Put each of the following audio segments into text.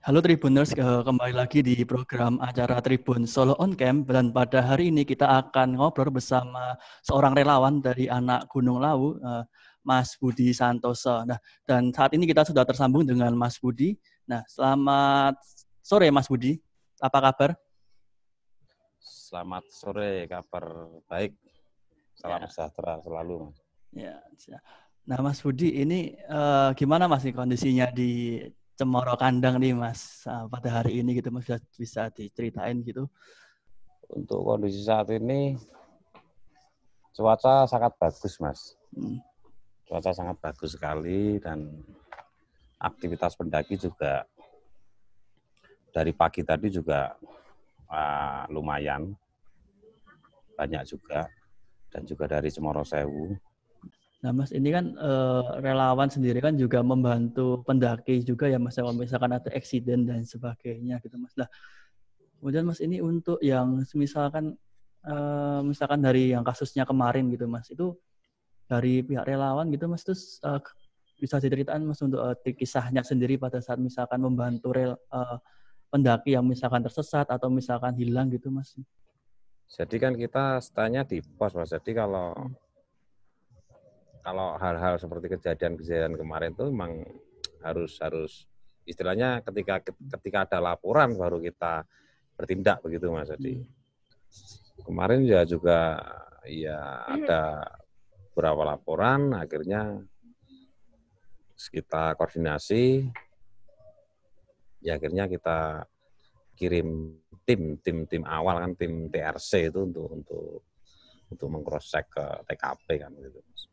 Halo Tribuners, kembali lagi di program acara Tribun Solo On Camp, dan pada hari ini kita akan ngobrol bersama seorang relawan dari anak Gunung Lawu, Mas Budi Santoso. Nah, dan saat ini kita sudah tersambung dengan Mas Budi. Nah, selamat sore Mas Budi, apa kabar? Selamat sore, kabar baik. Salam Ya, sejahtera selalu, Mas. ya. Nah, Mas Budi, ini gimana Mas nih kondisinya di Cemoro Kandang nih Mas pada hari ini gitu, Mas bisa diceritain gitu? Untuk kondisi saat ini, cuaca sangat bagus, Mas. Cuaca sangat bagus sekali dan aktivitas pendaki juga dari pagi tadi juga lumayan banyak juga, dan juga dari Cemoro Sewu. Nah Mas, ini kan relawan sendiri kan juga membantu pendaki juga ya Mas, kalau misalkan ada eksiden dan sebagainya gitu Mas. Nah, kemudian Mas ini untuk yang misalkan dari yang kasusnya kemarin gitu Mas, itu dari pihak relawan gitu Mas, terus bisa diceritain Mas untuk kisahnya sendiri pada saat misalkan membantu pendaki yang misalkan tersesat atau misalkan hilang gitu Mas. Jadi kan kita stay-nya di pos, Mas. Jadi kalau hal-hal seperti kejadian-kejadian kemarin itu memang harus istilahnya ketika ada laporan baru kita bertindak begitu, Mas. Jadi kemarin ya juga ya ada beberapa laporan, akhirnya kita koordinasi, ya akhirnya kita kirim tim awal kan, tim TRC itu untuk meng-cross check ke TKP kan gitu, Mas.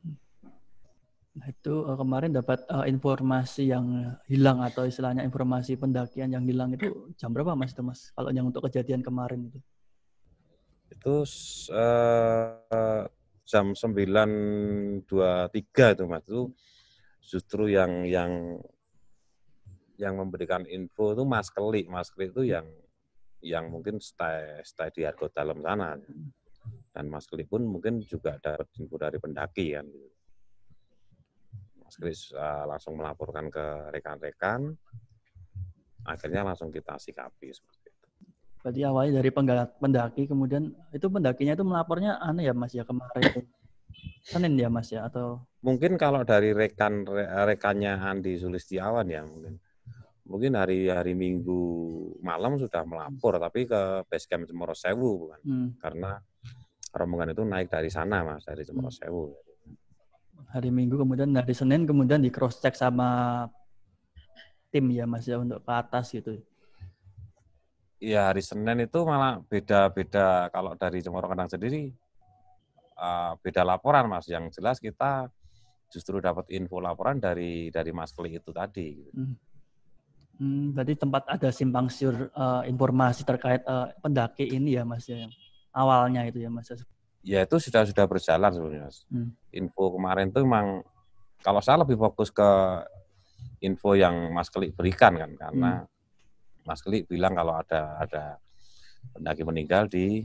Nah itu kemarin dapat informasi yang hilang atau istilahnya informasi pendakian yang hilang itu jam berapa Mas itu Mas? Kalau yang untuk kejadian kemarin itu? Itu jam 9.23 itu, Mas. Itu justru yang memberikan info itu Mas Keli. Mas Keli itu yang mungkin stay di Argo Dalam sana. Dan Mas Keli pun mungkin juga dapat info dari pendaki kan. Mas Keli langsung melaporkan ke rekan-rekan, akhirnya langsung kita sikapi seperti itu. Berarti awalnya dari pendaki, kemudian itu pendakinya itu melapornya aneh ya Mas ya kemarin Senin ya Mas ya, atau mungkin kalau dari rekannya Andi Sulistiawan ya mungkin hari Minggu malam sudah melapor, tapi ke base camp Cemoro Sewu bukan, karena rombongan itu naik dari sana Mas, dari Cemoro Sewu. Hari Minggu, kemudian hari Senin kemudian di cross check sama tim ya Mas ya untuk ke atas gitu. Iya, hari Senin itu malah beda-beda. Kalau dari Cemoro Kandang sendiri beda laporan, Mas. Yang jelas kita justru dapat info laporan dari Mas Kli itu tadi. Berarti tempat ada simpang siur informasi terkait pendaki ini ya Mas ya, yang awalnya itu ya Mas. Ya itu sudah berjalan sebenarnya, Mas. Info kemarin itu memang kalau saya lebih fokus ke info yang Mas Kli berikan kan, karena Mas Kli bilang kalau ada pendaki meninggal di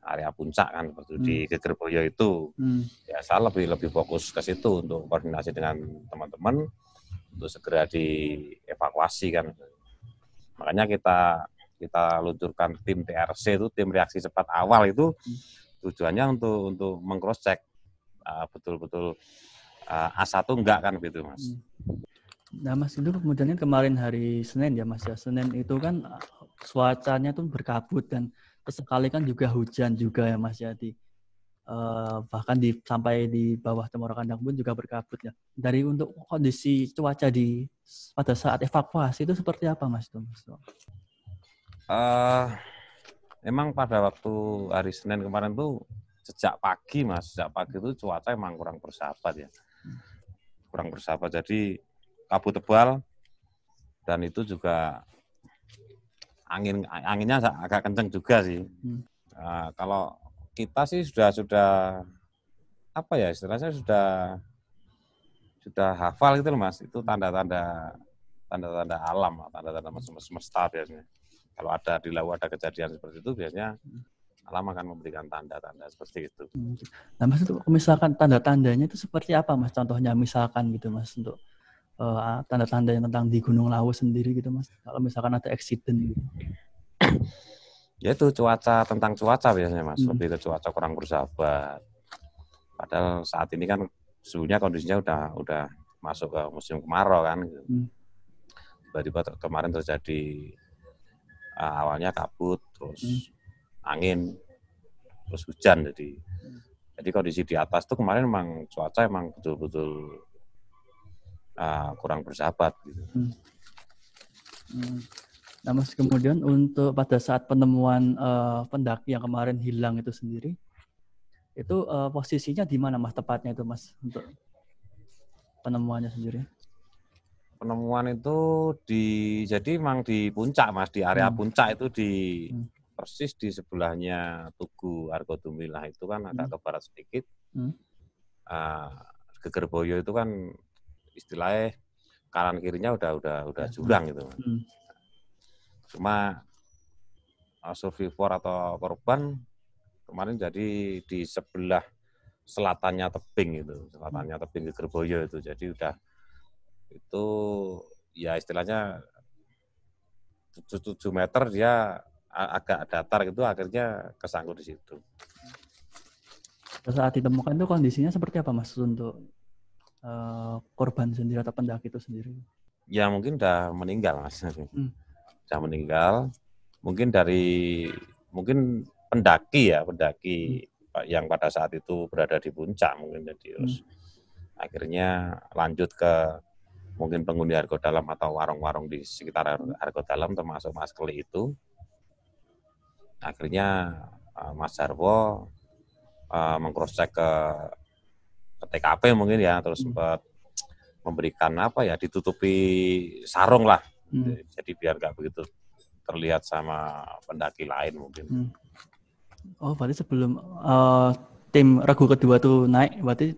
area puncak kan, seperti di Gegerboyo itu. Ya saya lebih fokus ke situ untuk koordinasi dengan teman-teman untuk segera dievakuasi kan. Makanya kita luncurkan tim TRC itu, tim reaksi cepat awal itu tujuannya untuk meng-cross check betul-betul A1 enggak kan gitu Mas. Nah Mas, itu kemudian kemarin hari Senin ya Mas ya, Senin itu kan cuacanya tuh berkabut dan sesekali kan juga hujan juga ya Mas ya, bahkan sampai di bawah Cemoro Kandang pun juga berkabut ya. Dari untuk kondisi cuaca pada saat evakuasi itu seperti apa Mas? Memang pada waktu hari Senin kemarin tuh sejak pagi itu cuaca emang kurang bersahabat ya. Kurang bersahabat, jadi kabut tebal dan itu juga anginnya agak kencang juga sih. Kalau kita sih sudah apa ya istilahnya sudah hafal gitu loh Mas, itu tanda-tanda alam, tanda-tanda semesta biasanya. Kalau ada di laut ada kejadian seperti itu biasanya alam akan memberikan tanda-tanda seperti itu. Nah Mas, itu misalkan tanda-tandanya itu seperti apa Mas? Contohnya misalkan gitu Mas, untuk tanda-tanda tentang di Gunung Lawu sendiri gitu Mas, kalau misalkan ada accident gitu? Ya itu tentang cuaca biasanya Mas, lebih ke cuaca kurang bersahabat. Padahal saat ini kan sebenarnya kondisinya udah masuk ke musim kemarau kan. Gitu. Tiba-tiba kemarin terjadi awalnya kabut, terus angin, terus hujan. Jadi kondisi di atas tuh kemarin memang cuaca emang betul-betul kurang bersahabat. Gitu. Nah Mas, kemudian untuk pada saat penemuan pendaki yang kemarin hilang itu sendiri, itu posisinya di mana Mas tepatnya itu Mas untuk penemuannya sendiri? Penemuan itu jadi memang di puncak Mas, di area puncak itu persis di sebelahnya Tugu Argodumilah itu kan agak ke barat sedikit. Gegerboyo itu kan istilahnya kanan kirinya udah jurang gitu. Cuma survivor atau korban kemarin jadi di sebelah selatannya tebing itu, selatannya tebing Gegerboyo itu. Jadi itu ya istilahnya 7 meter dia agak datar gitu, akhirnya kesangkut di situ. Saat ditemukan itu kondisinya seperti apa Mas untuk korban sendiri atau pendaki itu sendiri? Ya mungkin udah meninggal Mas. Udah meninggal. Mungkin pendaki yang pada saat itu berada di puncak mungkin jadi terus akhirnya lanjut ke mungkin penghuni Argo Dalam atau warung-warung di sekitar Argo Dalam termasuk Mas Keli itu. Akhirnya Mas Jarwo meng-cross-check ke TKP mungkin ya, terus sempat memberikan ditutupi sarung lah. Jadi biar nggak begitu terlihat sama pendaki lain mungkin. Oh, berarti sebelum tim regu kedua tuh naik, berarti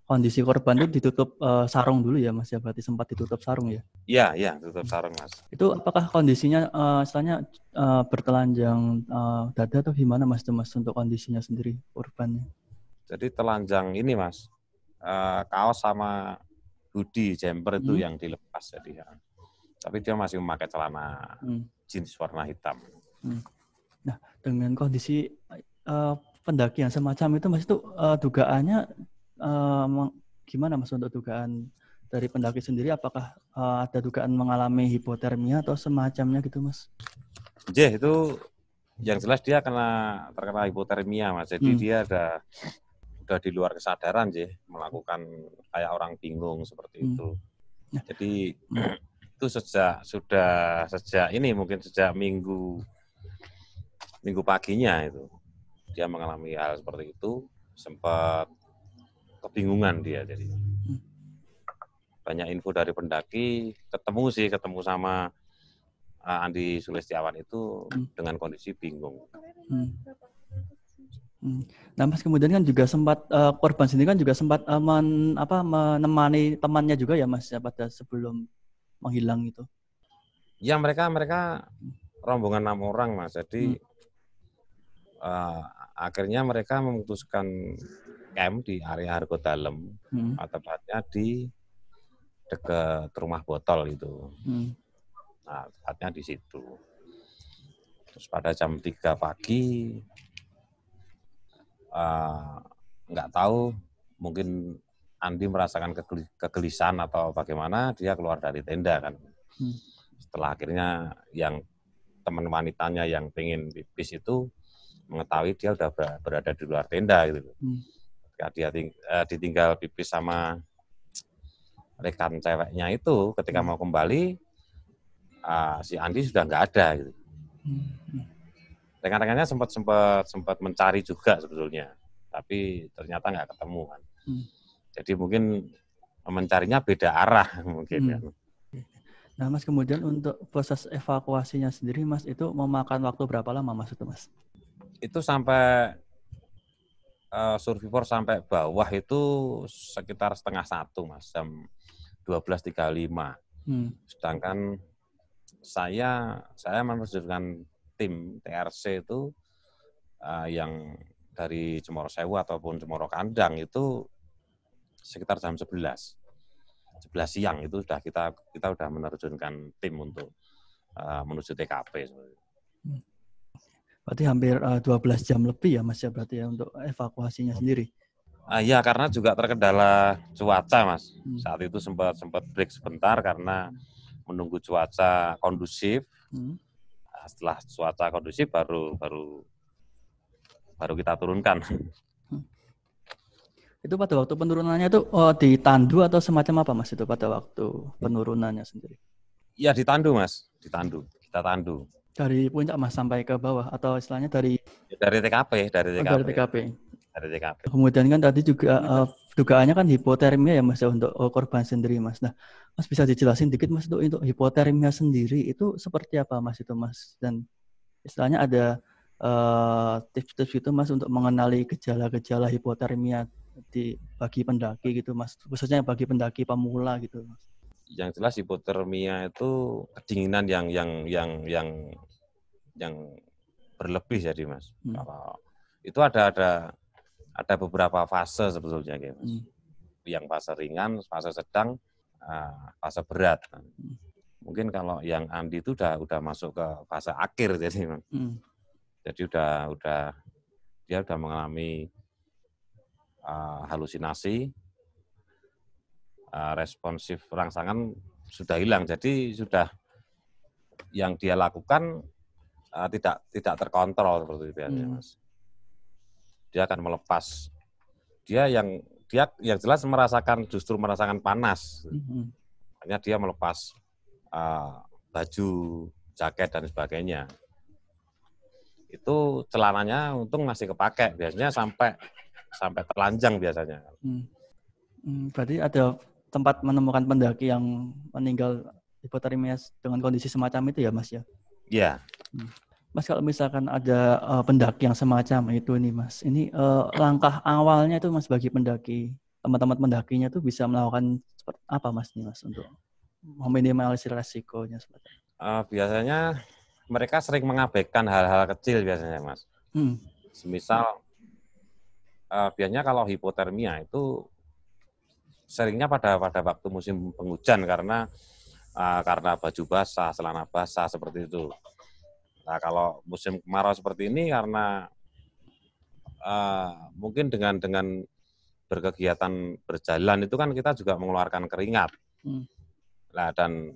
kondisi korban itu ditutup sarung dulu ya Mas ya, berarti sempat ditutup sarung ya? Iya, tutup sarung Mas. Itu apakah kondisinya istilahnya bertelanjang dada atau gimana Mas untuk kondisinya sendiri korbannya? Jadi telanjang ini Mas, kaos sama hoodie jumper itu yang dilepas jadi ya. Tapi dia masih memakai celana jeans warna hitam. Nah, dengan kondisi pendaki yang semacam itu Mas, itu dugaannya gimana Mas untuk dugaan dari pendaki sendiri? Apakah ada dugaan mengalami hipotermia atau semacamnya gitu Mas? Itu yang jelas dia terkena hipotermia Mas. Jadi dia udah di luar kesadaran melakukan kayak orang bingung seperti itu. Jadi itu sejak minggu paginya itu dia mengalami hal seperti itu, sempat kebingungan dia jadi. Banyak info dari pendaki, ketemu sama Andi Sulistiawan itu dengan kondisi bingung. Nah Mas, kemudian kan juga sempat korban sendiri kan juga sempat menemani temannya juga ya Mas ya pada sebelum menghilang itu. Ya mereka rombongan 6 orang Mas. Jadi akhirnya mereka memutuskan camp di area Argo Dalam, tepatnya di dekat rumah botol itu. Nah, tepatnya di situ. Terus pada jam 3 pagi nggak tahu mungkin Andi merasakan kegelisahan atau bagaimana dia keluar dari tenda kan. Setelah akhirnya yang teman wanitanya yang pengen pipis itu mengetahui dia udah berada di luar tenda gitu. Ketika dia ditinggal pipis sama rekan ceweknya itu, ketika mau kembali si Andi sudah nggak ada gitu. Rekan-rekannya sempat mencari juga sebetulnya, tapi ternyata nggak ketemu kan. Jadi mungkin mencarinya beda arah mungkin kan. Nah Mas, kemudian untuk proses evakuasinya sendiri Mas, itu memakan waktu berapa lama Mas itu Mas? Itu sampai survivor sampai bawah itu sekitar 12:30 Mas, jam 12.35. Sedangkan saya menerjunkan tim TRC itu yang dari Cemoro Sewu ataupun Cemoro Kandang itu sekitar jam 11. 11 siang itu sudah kita sudah menerjunkan tim untuk menuju TKP. Berarti hampir 12 jam lebih ya Mas ya berarti ya untuk evakuasinya sendiri. Iya, karena juga terkendala cuaca, Mas. Saat itu sempat break sebentar karena menunggu cuaca kondusif. Setelah cuaca kondusif baru kita turunkan. Itu pada waktu penurunannya itu ditandu atau semacam apa Mas itu pada waktu penurunannya sendiri? Iya, ditandu, Mas. Ditandu. Kita tandu. Dari puncak Mas sampai ke bawah atau istilahnya dari TKP. Dari TKP. Dari TKP. Kemudian kan tadi juga dugaannya kan hipotermia ya Mas ya untuk korban sendiri Mas. Nah, Mas bisa dijelasin dikit Mas untuk hipotermia sendiri itu seperti apa Mas itu Mas? Dan istilahnya ada tips-tips gitu Mas untuk mengenali gejala-gejala hipotermia bagi pendaki gitu Mas, khususnya bagi pendaki pemula gitu Mas. Yang jelas hipotermia itu kedinginan yang berlebih jadi Mas. Kalau itu ada beberapa fase sebetulnya kayak Mas. Yang fase ringan, fase sedang, fase berat. Mungkin kalau yang Andi itu udah masuk ke fase akhir jadi Mas. Jadi dia udah mengalami halusinasi, responsif rangsangan sudah hilang. Jadi sudah yang dia lakukan tidak terkontrol seperti itu ya Mas. Dia akan melepas. Dia yang jelas justru merasakan panas. Hanya dia melepas baju, jaket dan sebagainya. Itu celananya untung masih kepake. Biasanya sampai telanjang biasanya. Berarti ada tempat menemukan pendaki yang meninggal hipotermia dengan kondisi semacam itu ya Mas ya? Iya. Mas kalau misalkan ada pendaki yang semacam itu nih Mas, ini langkah awalnya itu Mas bagi pendaki, teman-teman pendakinya tuh bisa melakukan seperti apa Mas nih Mas untuk meminimalisir resikonya seperti biasanya mereka sering mengabaikan hal-hal kecil biasanya Mas. Semisal biasanya kalau hipotermia itu seringnya pada waktu musim penghujan karena baju basah, celana basah seperti itu. Nah, kalau musim kemarau seperti ini karena mungkin dengan berkegiatan berjalan itu kan kita juga mengeluarkan keringat. Nah, dan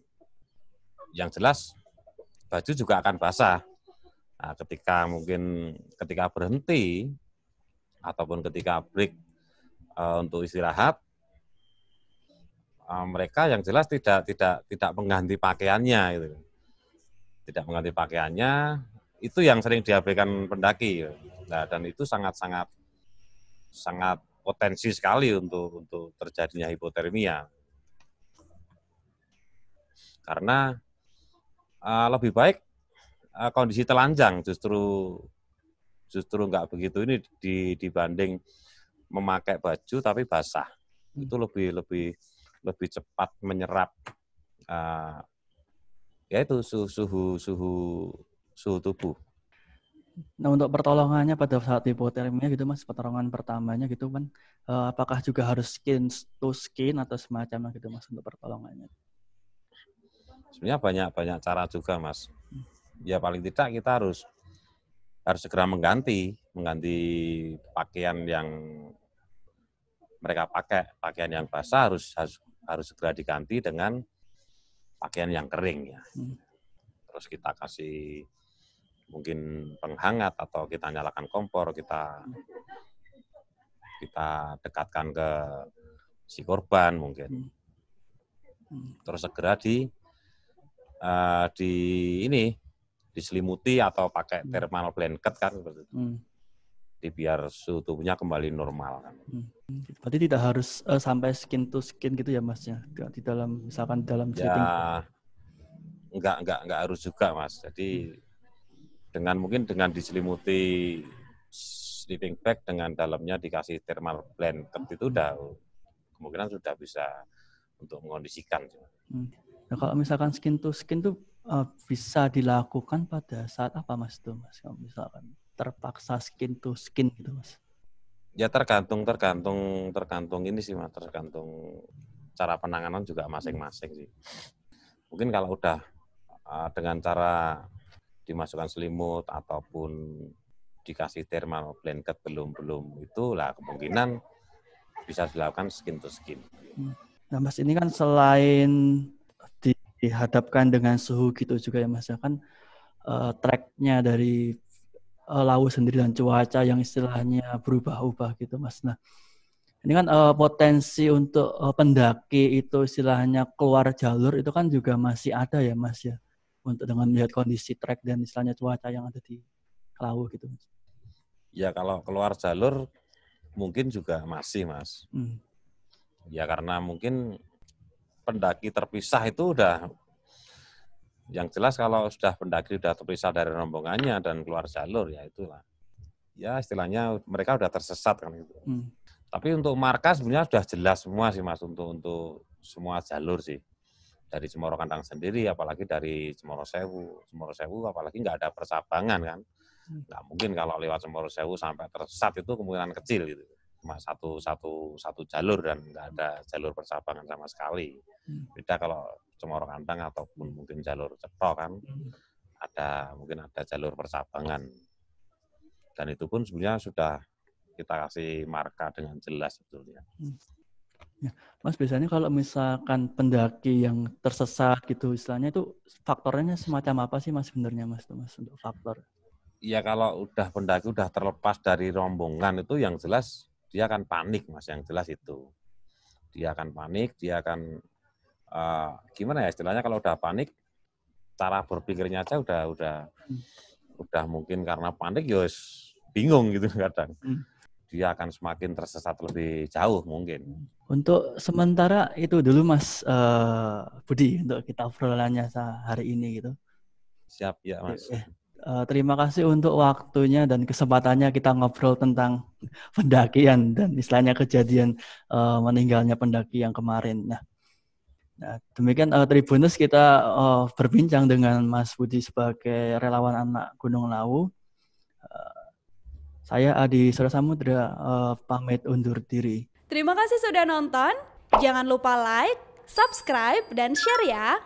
yang jelas baju juga akan basah. Nah, ketika berhenti ataupun ketika break untuk istirahat, mereka yang jelas tidak mengganti pakaiannya gitu. Tidak mengganti pakaiannya, itu yang sering diabaikan pendaki. Nah, dan itu sangat potensi sekali untuk terjadinya hipotermia. Karena lebih baik kondisi telanjang justru nggak begitu ini dibanding memakai baju tapi basah. Itu lebih cepat menyerap yaitu suhu tubuh. Nah untuk pertolongannya pada saat hipotermia gitu Mas, pertolongan pertamanya gitu kan, apakah juga harus skin to skin atau semacamnya gitu Mas untuk pertolongannya? Sebenarnya banyak cara juga Mas. Ya paling tidak kita harus segera mengganti pakaian yang mereka pakai. Pakaian yang basah harus segera diganti dengan pakaian yang kering ya. Terus kita kasih mungkin penghangat atau kita nyalakan kompor, kita dekatkan ke si korban mungkin. Terus segera diselimuti atau pakai thermal blanket kan seperti itu. Biar suhu tubuhnya kembali normal kan. Berarti tidak harus sampai skin to skin gitu ya Mas ya, di dalam misalkan dalam sleeping bag. Enggak harus juga Mas. Jadi mungkin dengan diselimuti sleeping bag dengan dalamnya dikasih thermal blanket itu kemungkinan sudah bisa untuk mengondisikan. Nah, kalau misalkan skin to skin tuh bisa dilakukan pada saat apa Mas tuh Mas? Kalau misalkan terpaksa skin to skin gitu Mas? Ya tergantung ini sih Mas, tergantung cara penanganan juga masing-masing sih. Mungkin kalau udah dengan cara dimasukkan selimut ataupun dikasih thermal blanket belum itulah kemungkinan bisa dilakukan skin to skin. Nah Mas, ini kan selain dihadapkan dengan suhu gitu juga ya Mas, ya kan tracknya dari laut sendiri dan cuaca yang istilahnya berubah-ubah gitu Mas. Nah ini kan potensi untuk pendaki itu istilahnya keluar jalur itu kan juga masih ada ya Mas ya, untuk dengan melihat kondisi trek dan istilahnya cuaca yang ada di laut gitu Mas. Ya kalau keluar jalur mungkin juga masih Mas. Ya karena mungkin pendaki terpisah itu udah, yang jelas kalau sudah pendaki sudah terpisah dari rombongannya dan keluar jalur ya itulah. Ya istilahnya mereka udah tersesat kan gitu. Tapi untuk marka sebenarnya sudah jelas semua sih Mas untuk semua jalur sih. Dari Cemoro Kandang sendiri, apalagi dari Cemoro Sewu. Cemoro Sewu apalagi nggak ada percabangan kan. Nggak mungkin kalau lewat Cemoro Sewu sampai tersesat itu kemungkinan kecil gitu. Cuma satu jalur dan nggak ada jalur percabangan sama sekali. Beda kalau Cemoro Kandang ataupun mungkin jalur Cetro kan, mungkin ada jalur percabangan. Dan itu pun sebenarnya sudah kita kasih marka dengan jelas sebetulnya. Ya, Mas biasanya kalau misalkan pendaki yang tersesat gitu istilahnya itu faktornya semacam apa sih Mas sebenarnya Mas untuk faktor? Iya kalau udah pendaki udah terlepas dari rombongan itu yang jelas dia akan panik Mas, yang jelas itu. Dia akan panik, dia akan gimana ya istilahnya kalau udah panik cara berpikirnya aja udah mungkin karena panik ya bingung gitu kadang. Dia akan semakin tersesat lebih jauh mungkin. Untuk sementara itu dulu Mas Budi untuk kita obrolannya hari ini gitu. Siap ya Mas. Terima kasih untuk waktunya dan kesempatannya kita ngobrol tentang pendakian dan istilahnya kejadian meninggalnya pendaki yang kemarin. Nah demikian Tribuners kita berbincang dengan Mas Budi sebagai relawan anak Gunung Lawu. Saya Adi Surasamudra pamit undur diri. Terima kasih sudah nonton. Jangan lupa like, subscribe, dan share ya.